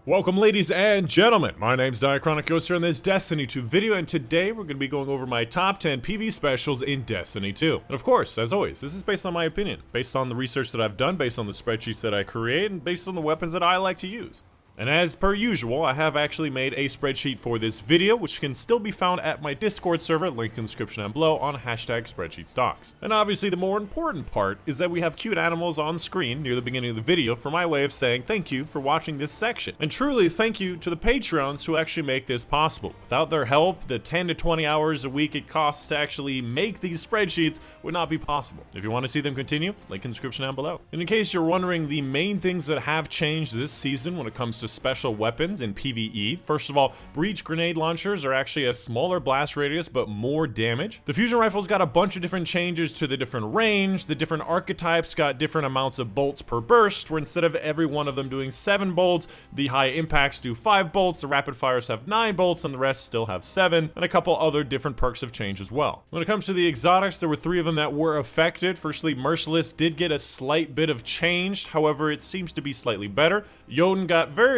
Welcome ladies and gentlemen, my name's Dychronic here in this Destiny 2 video, and today we're going to be going over my top 10 PvE specials in Destiny 2. And of course, as always, this is based on my opinion, based on the research that I've done, based on the spreadsheets that I create, and based on the weapons that I like to use. And as per usual, I have actually made a spreadsheet for this video, which can still be found at my Discord server, link in the description down below, on #SpreadsheetStocks. And obviously the more important part is that we have cute animals on screen near the beginning of the video for my way of saying thank you for watching this section. And truly thank you to the Patreons who actually make this possible. Without their help, the 10 to 20 hours a week it costs to actually make these spreadsheets would not be possible. If you want to see them continue, link in the description down below. And in case you're wondering, the main things that have changed this season when it comes to special weapons in PvE. First of all, breach grenade launchers are actually a smaller blast radius but more damage. The fusion rifles got a bunch of different changes to the different range. The different archetypes got different amounts of bolts per burst, where instead of every one of them doing 7 bolts, the high impacts do 5 bolts, the rapid fires have 9 bolts, and the rest still have 7, and a couple other different perks have changed as well. When it comes to the exotics, there were 3 of them that were affected. Firstly, Merciless did get a slight bit of change, however it seems to be slightly better. Jotun got very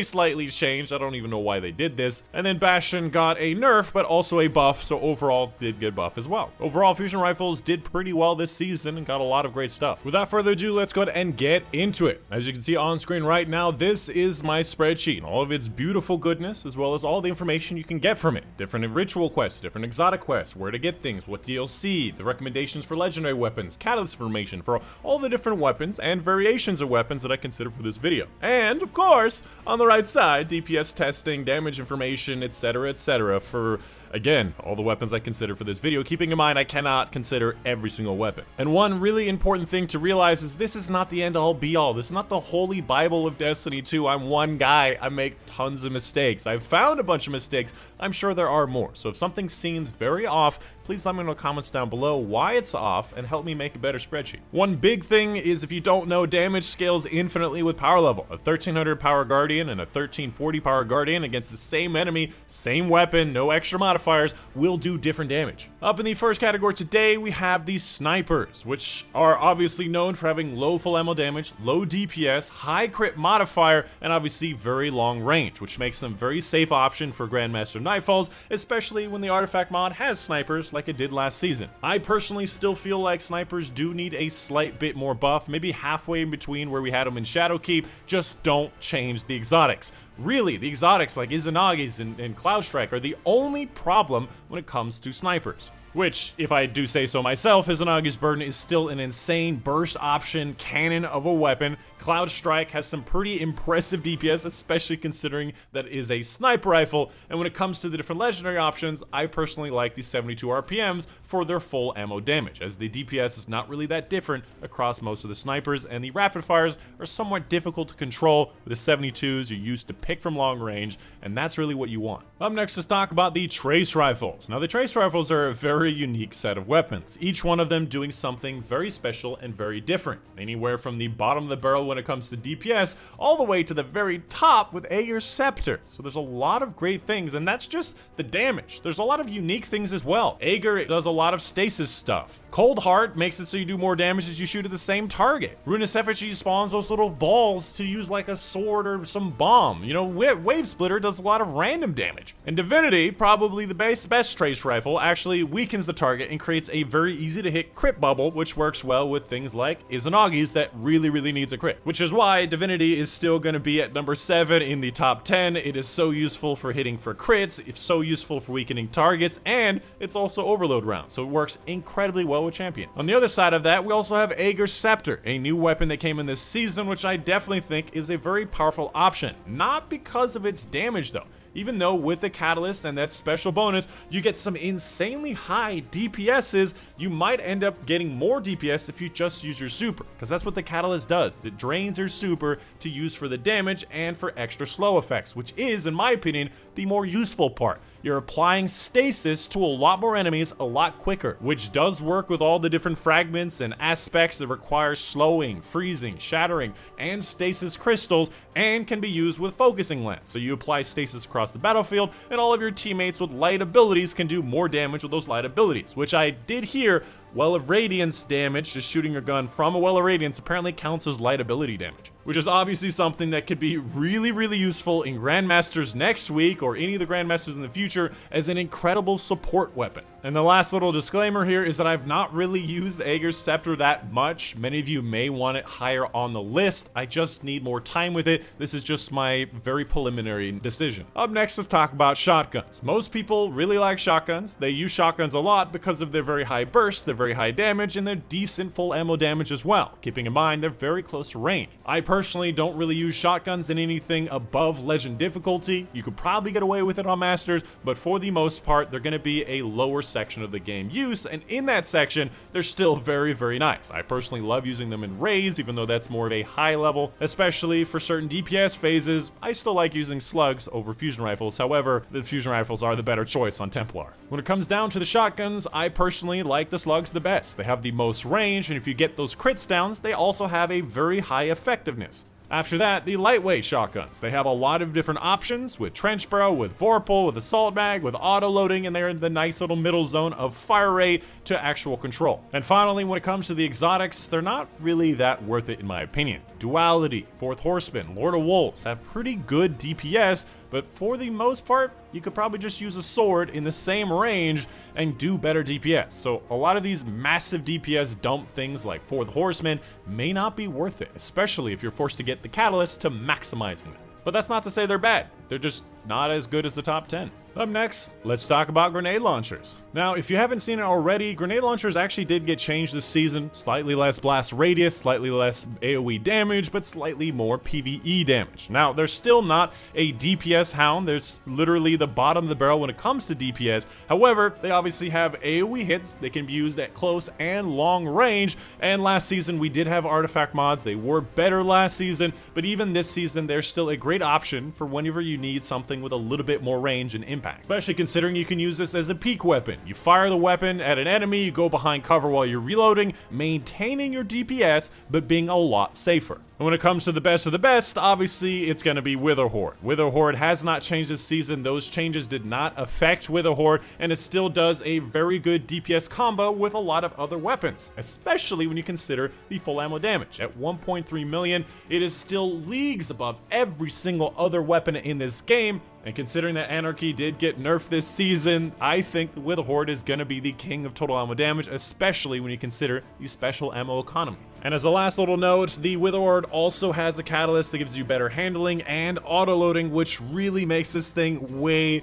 slightly changed. I don't even know why they did this. And then Bastion got a nerf, but also a buff, so overall did get buff as well. Overall, fusion rifles did pretty well this season and got a lot of great stuff. Without further ado, let's go ahead and get into it. As you can see on screen right now, this is my spreadsheet and all of its beautiful goodness, as well as all the information you can get from it. Different ritual quests, different exotic quests, where to get things, what DLC, the recommendations for legendary weapons, catalyst information for all the different weapons and variations of weapons that I consider for this video. And of course, on the right side, DPS testing, damage information, etc, for, again, all the weapons I consider for this video, keeping in mind I cannot consider every single weapon. And one really important thing to realize is this is not the end-all be-all. This is not the holy bible of Destiny 2. I'm one guy. I make tons of mistakes. I've found a bunch of mistakes. I'm sure there are more. So if something seems very off, please let me know in the comments down below why it's off and help me make a better spreadsheet. One big thing is, if you don't know, damage scales infinitely with power level. A 1300 power guardian and a 1340 power guardian against the same enemy, same weapon, no extra modifiers, will do different damage. Up in the first category today, we have the snipers, which are obviously known for having low full ammo damage, low DPS, high crit modifier, and obviously very long range, which makes them a very safe option for Grandmaster Nightfalls, especially when the artifact mod has snipers like it did last season. I personally still feel like snipers do need a slight bit more buff, maybe halfway in between where we had them in Shadowkeep. Just don't change the exotics. Really, the exotics like Izanagi's and Cloudstrike are the only problem when it comes to snipers. Which, if I do say so myself, Izanagi's Burden is still an insane burst option cannon of a weapon. Cloudstrike has some pretty impressive DPS, especially considering that it is a sniper rifle. And when it comes to the different legendary options, I personally like the 72 RPMs for their full ammo damage, as the DPS is not really that different across most of the snipers, and the rapid fires are somewhat difficult to control. With the 72s, you're used to pick from long range, and that's really what you want. Up next, let's talk about the trace rifles. Now, the trace rifles are a very unique set of weapons, each one of them doing something very special and very different, anywhere from the bottom of the barrel when it comes to DPS all the way to the very top with Aegir's Scepter. So there's a lot of great things, and that's just the damage. There's a lot of unique things as well. Aegir does a lot of stasis stuff. Cold Heart makes it so you do more damage as you shoot at the same target. Ruinous Effigy spawns those little balls to use like a sword or some bomb. You know, Wave Splitter does a lot of random damage. And Divinity, probably the best trace rifle, actually weakens the target and creates a very easy to hit crit bubble, which works well with things like Izanagi's that really needs a crit. Which is why Divinity is still going to be at number 7 in the top 10. It is so useful for hitting for crits, it's so useful for weakening targets, and it's also overload rounds, so it works incredibly well with Champion. On the other side of that, we also have Aegir's Scepter, a new weapon that came in this season, which I definitely think is a very powerful option. Not because of its damage though. Even though with the catalyst and that special bonus, you get some insanely high DPSs, you might end up getting more DPS if you just use your super, because that's what the catalyst does. It drains your super to use for the damage and for extra slow effects, which is, in my opinion, the more useful part. You're applying stasis to a lot more enemies a lot quicker, which does work with all the different fragments and aspects that require slowing, freezing, shattering, and stasis crystals, and can be used with focusing lens. So you apply stasis across the battlefield, and all of your teammates with light abilities can do more damage with those light abilities, which I did hear Well of Radiance damage, just shooting your gun from a Well of Radiance, apparently counts as light ability damage, which is obviously something that could be really useful in Grandmasters next week or any of the Grandmasters in the future as an incredible support weapon. And the last little disclaimer here is that I've not really used Aegir's Scepter that much. Many of you may want it higher on the list. I just need more time with it. This is just my very preliminary decision. Up next, let's talk about shotguns. Most people really like shotguns. They use shotguns a lot because of their very high burst, their very high damage, and their decent full ammo damage as well. Keeping in mind, they're very close to range. I personally don't really use shotguns in anything above legend difficulty. You could probably get away with it on masters, but for the most part, they're going to be a lower section of the game use, and in that section, they're still very nice. I personally love using them in raids, even though that's more of a high level, especially for certain DPS phases. I still like using slugs over fusion rifles. However, the fusion rifles are the better choice on Templar. When it comes down to the shotguns, I personally like the slugs the best. They have the most range, and if you get those crits downs, they also have a very high effectiveness. After that, the lightweight shotguns. They have a lot of different options with trench barrel, with vorpal, with assault mag, with auto loading, and they're in the nice little middle zone of fire rate to actual control. And finally, when it comes to the exotics, they're not really that worth it in my opinion. Duality, Fourth Horseman, Lord of Wolves have pretty good DPS, but for the most part, you could probably just use a sword in the same range and do better DPS. So a lot of these massive DPS dump things like Fourth Horseman may not be worth it, especially if you're forced to get the catalyst to maximizing them. But that's not to say they're bad. They're just not as good as the top 10. Up next, let's talk about grenade launchers. Now, if you haven't seen it already, grenade launchers actually did get changed this season. Slightly less blast radius, slightly less AoE damage, but slightly more PvE damage. Now, they're still not a DPS hound. They're literally the bottom of the barrel when it comes to DPS. However, they obviously have AoE hits. They can be used at close and long range. And last season, we did have artifact mods. They were better last season, but even this season, they're still a great option for whenever you need something with a little bit more range and impact. Especially considering you can use this as a peek weapon. You fire the weapon at an enemy, you go behind cover while you're reloading, maintaining your DPS, but being a lot safer. And when it comes to the best of the best, obviously it's going to be Witherhoard. Witherhoard has not changed this season. Those changes did not affect Witherhoard, and it still does a very good DPS combo with a lot of other weapons, especially when you consider the full ammo damage. At 1.3 million, it is still leagues above every single other weapon in this game. And considering that Anarchy did get nerfed this season, I think the Witherhoard is going to be the king of total ammo damage, especially when you consider the special ammo economy. And as a last little note, the Witherhoard also has a catalyst that gives you better handling and auto-loading, which really makes this thing way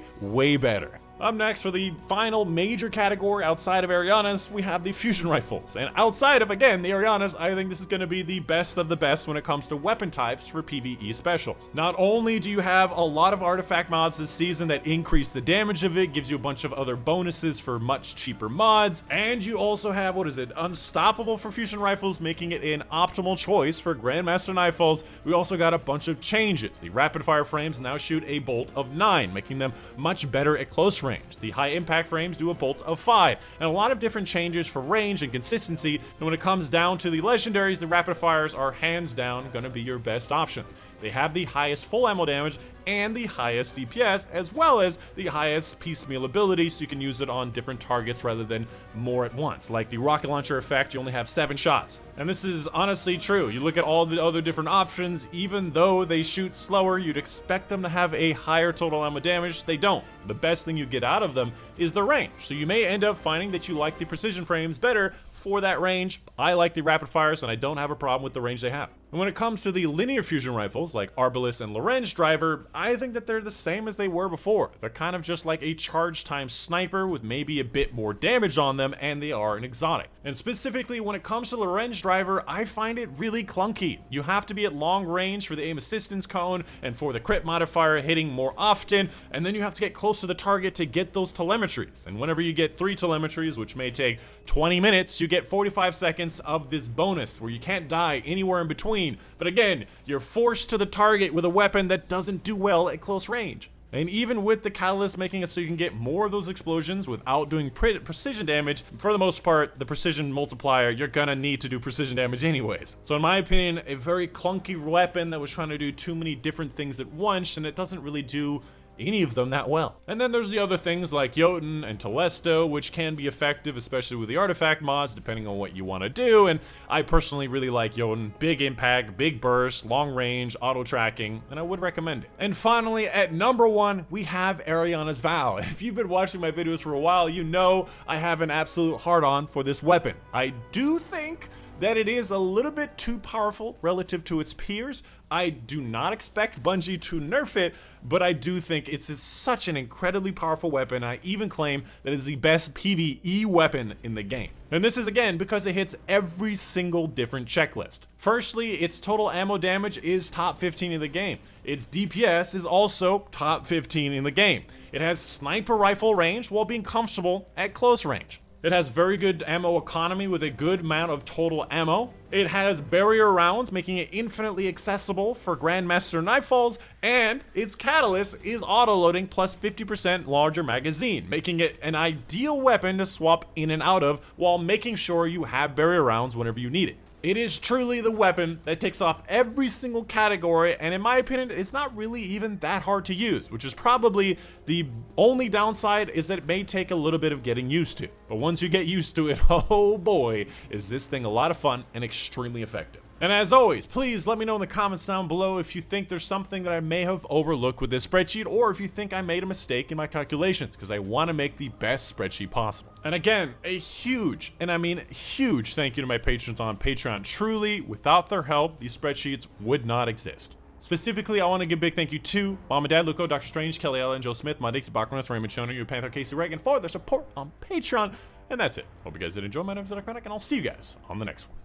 better. Up next, for the final major category outside of Arianas, we have the fusion rifles. And outside of, again, the Arianas, I think this is going to be the best of the best when it comes to weapon types for PvE specials. Not only do you have a lot of artifact mods this season that increase the damage of it, gives you a bunch of other bonuses for much cheaper mods, and you also have, Unstoppable for fusion rifles, making it an optimal choice for Grandmaster Nightfalls. We also got a bunch of changes. The rapid fire frames now shoot a bolt of 9, making them much better at close range. The high impact frames do a bolt of 5, and a lot of different changes for range and consistency. And when it comes down to the legendaries, the rapid fires are hands down going to be your best option. They have the highest full ammo damage and the highest DPS, as well as the highest piecemeal ability, so you can use it on different targets rather than more at once. Like the rocket launcher effect, you only have 7 shots. And this is honestly true. You look at all the other different options, even though they shoot slower, you'd expect them to have a higher total ammo damage. They don't. The best thing you get out of them is the range. So you may end up finding that you like the precision frames better for that range. I like the rapid fires, and I don't have a problem with the range they have. And when it comes to the linear fusion rifles, like Arbalest and Lorenz Driver, I think that they're the same as they were before. They're kind of just like a charge time sniper with maybe a bit more damage on them, and they are an exotic. And specifically when it comes to Lorenz Driver, I find it really clunky. You have to be at long range for the aim assistance cone and for the crit modifier hitting more often, and then you have to get close to the target to get those telemetries. And whenever you get 3 telemetries, which may take 20 minutes, you get 45 seconds of this bonus where you can't die anywhere in between. But again, you're forced to the target with a weapon that doesn't do well at close range. And even with the catalyst making it so you can get more of those explosions without doing precision damage, for the most part, the precision multiplier, you're gonna need to do precision damage anyways. So in my opinion, a very clunky weapon that was trying to do too many different things at once, and it doesn't really do any of them that well. And then there's the other things like Jotun and Telesto, which can be effective, especially with the artifact mods, depending on what you want to do. And I personally really like Jotun. Big impact, big burst, long range, auto tracking, and I would recommend it. And finally, at number 1, we have Ariana's Vow. If you've been watching my videos for a while, you know I have an absolute hard-on for this weapon. I do think that it is a little bit too powerful relative to its peers. I do not expect Bungie to nerf it, but I do think it's such an incredibly powerful weapon. I even claim that it's the best PvE weapon in the game. And this is again because it hits every single different checklist. Firstly, its total ammo damage is top 15 in the game. Its DPS is also top 15 in the game. It has sniper rifle range while being comfortable at close range. It has very good ammo economy with a good amount of total ammo. It has barrier rounds, making it infinitely accessible for Grandmaster Nightfalls, and its catalyst is auto-loading plus 50% larger magazine, making it an ideal weapon to swap in and out of while making sure you have barrier rounds whenever you need it. It is truly the weapon that takes off every single category, and in my opinion, it's not really even that hard to use, which is probably the only downside is that it may take a little bit of getting used to. But once you get used to it, oh boy, is this thing a lot of fun and extremely effective. And as always, please let me know in the comments down below if you think there's something that I may have overlooked with this spreadsheet, or if you think I made a mistake in my calculations, because I want to make the best spreadsheet possible. And again, a huge, and I mean huge, thank you to my patrons on Patreon. Truly, without their help, these spreadsheets would not exist. Specifically, I want to give a big thank you to Mom and Dad, Luco, Dr. Strange, Kelly Ellen, Joe Smith, My Dixie Bachmanus, Raymond Schoner, You Panther, Casey Reagan for their support on Patreon. And that's it. Hope you guys did enjoy. My name is Dychronic, and I'll see you guys on the next one.